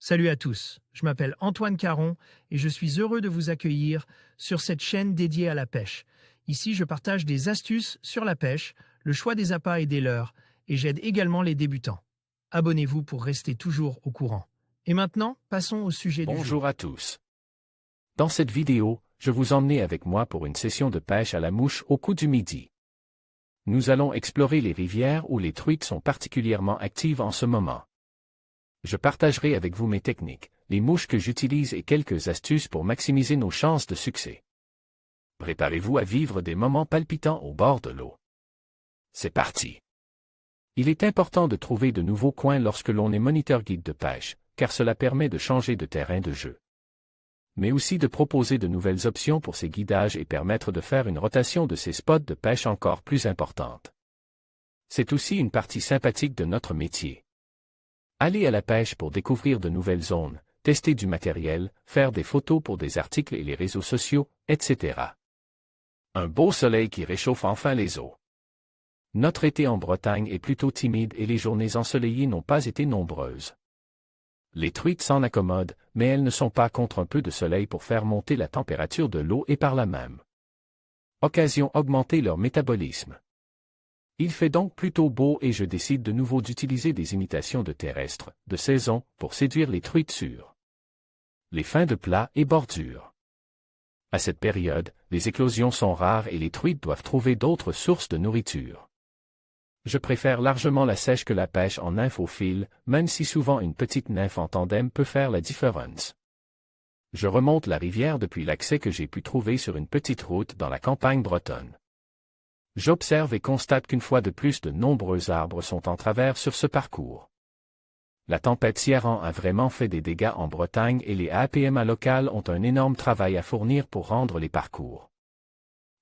Salut à tous, je m'appelle Antoine Caron et je suis heureux de vous accueillir sur cette chaîne dédiée à la pêche. Ici, je partage des astuces sur la pêche, le choix des appâts et des leurres, et j'aide également les débutants. Abonnez-vous pour rester toujours au courant. Et maintenant, passons au sujet du jour. Bonjour à tous. Dans cette vidéo, je vous emmène avec moi pour une session de pêche à la mouche au coup du midi. Nous allons explorer les rivières où les truites sont particulièrement actives en ce moment. Je partagerai avec vous mes techniques, les mouches que j'utilise et quelques astuces pour maximiser nos chances de succès. Préparez-vous à vivre des moments palpitants au bord de l'eau. C'est parti! Il est important de trouver de nouveaux coins lorsque l'on est moniteur guide de pêche, car cela permet de changer de terrain de jeu. Mais aussi de proposer de nouvelles options pour ces guidages et permettre de faire une rotation de ces spots de pêche encore plus importante. C'est aussi une partie sympathique de notre métier. Aller à la pêche pour découvrir de nouvelles zones, tester du matériel, faire des photos pour des articles et les réseaux sociaux, etc. Un beau soleil qui réchauffe enfin les eaux. Notre été en Bretagne est plutôt timide et les journées ensoleillées n'ont pas été nombreuses. Les truites s'en accommodent, mais elles ne sont pas contre un peu de soleil pour faire monter la température de l'eau et par là même occasion augmenter leur métabolisme. Il fait donc plutôt beau et je décide de nouveau d'utiliser des imitations de terrestres, de saison, pour séduire les truites sur les fins de plat et bordures. À cette période, les éclosions sont rares et les truites doivent trouver d'autres sources de nourriture. Je préfère largement la sèche que la pêche en nymphe au fil, même si souvent une petite nymphe en tandem peut faire la différence. Je remonte la rivière depuis l'accès que j'ai pu trouver sur une petite route dans la campagne bretonne. J'observe et constate qu'une fois de plus de nombreux arbres sont en travers sur ce parcours. La tempête Ciarán a vraiment fait des dégâts en Bretagne et les APMA locales ont un énorme travail à fournir pour rendre les parcours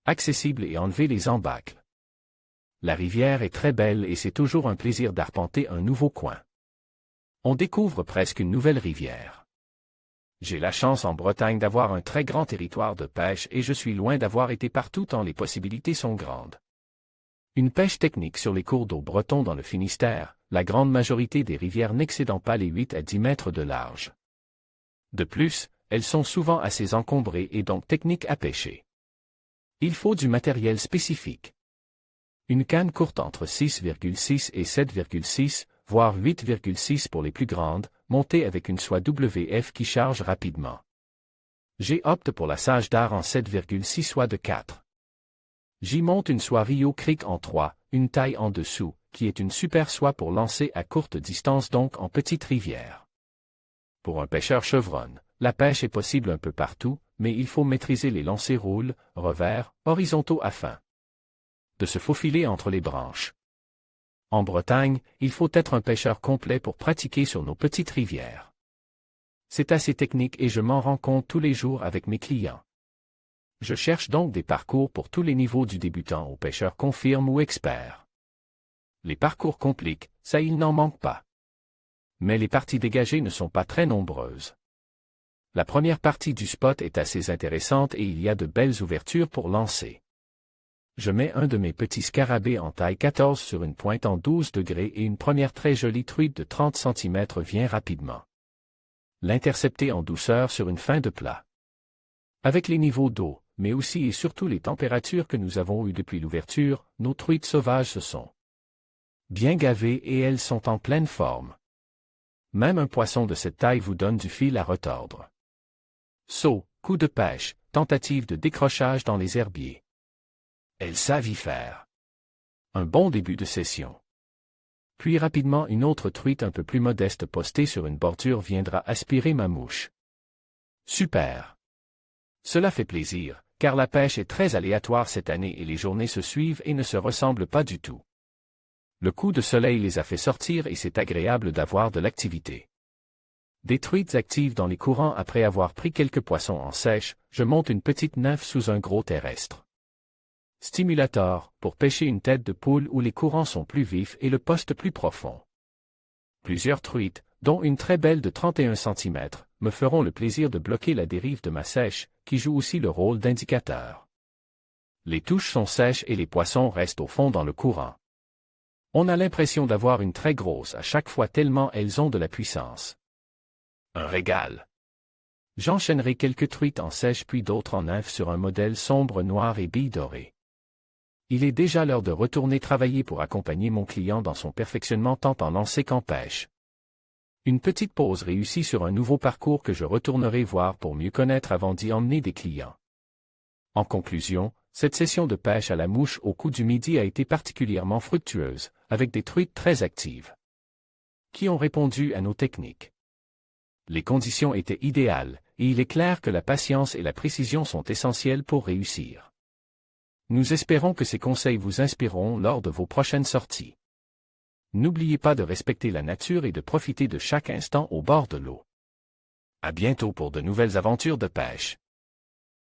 accessibles et enlever les embâcles. La rivière est très belle et c'est toujours un plaisir d'arpenter un nouveau coin. On découvre presque une nouvelle rivière. J'ai la chance en Bretagne d'avoir un très grand territoire de pêche et je suis loin d'avoir été partout tant les possibilités sont grandes. Une pêche technique sur les cours d'eau bretons dans le Finistère, la grande majorité des rivières n'excédant pas les 8 à 10 mètres de large. De plus, elles sont souvent assez encombrées et donc techniques à pêcher. Il faut du matériel spécifique. Une canne courte entre 6,6 et 7,6, voire 8,6 pour les plus grandes, montée avec une soie WF qui charge rapidement. J'ai opté pour la Sage d'Art en 7,6 soie de 4. J'y monte une soie Rio Creek en 3, une taille en dessous, qui est une super soie pour lancer à courte distance donc en petite rivière. Pour un pêcheur chevronne, la pêche est possible un peu partout, mais il faut maîtriser les lancers-roules, revers, horizontaux afin de se faufiler entre les branches. En Bretagne, il faut être un pêcheur complet pour pratiquer sur nos petites rivières. C'est assez technique et je m'en rends compte tous les jours avec mes clients. Je cherche donc des parcours pour tous les niveaux du débutant au pêcheur confirme ou expert. Les parcours compliquent, ça il n'en manque pas. Mais les parties dégagées ne sont pas très nombreuses. La première partie du spot est assez intéressante et il y a de belles ouvertures pour lancer. Je mets un de mes petits scarabées en taille 14 sur une pointe en 12 degrés et une première très jolie truite de 30 cm vient rapidement l'intercepter en douceur sur une fin de plat. Avec les niveaux d'eau, mais aussi et surtout les températures que nous avons eues depuis l'ouverture, nos truites sauvages se sont bien gavées et elles sont en pleine forme. Même un poisson de cette taille vous donne du fil à retordre. Saut, coup de pêche, tentative de décrochage dans les herbiers. Elles savent y faire. Un bon début de session. Puis rapidement une autre truite un peu plus modeste postée sur une bordure viendra aspirer ma mouche. Super! Cela fait plaisir, car la pêche est très aléatoire cette année et les journées se suivent et ne se ressemblent pas du tout. Le coup de soleil les a fait sortir et c'est agréable d'avoir de l'activité. Des truites actives dans les courants après avoir pris quelques poissons en sèche, je monte une petite nymphe sous un gros terrestre. Stimulator, pour pêcher une tête de poule où les courants sont plus vifs et le poste plus profond. Plusieurs truites, dont une très belle de 31 cm, me feront le plaisir de bloquer la dérive de ma sèche, qui joue aussi le rôle d'indicateur. Les touches sont sèches et les poissons restent au fond dans le courant. On a l'impression d'avoir une très grosse à chaque fois tellement elles ont de la puissance. Un régal. J'enchaînerai quelques truites en sèche puis d'autres en nymphe sur un modèle sombre noir et billes dorées. Il est déjà l'heure de retourner travailler pour accompagner mon client dans son perfectionnement tant en lancer qu'en pêche. Une petite pause réussie sur un nouveau parcours que je retournerai voir pour mieux connaître avant d'y emmener des clients. En conclusion, cette session de pêche à la mouche au coup du midi a été particulièrement fructueuse, avec des truites très actives, qui ont répondu à nos techniques. Les conditions étaient idéales, et il est clair que la patience et la précision sont essentielles pour réussir. Nous espérons que ces conseils vous inspireront lors de vos prochaines sorties. N'oubliez pas de respecter la nature et de profiter de chaque instant au bord de l'eau. À bientôt pour de nouvelles aventures de pêche.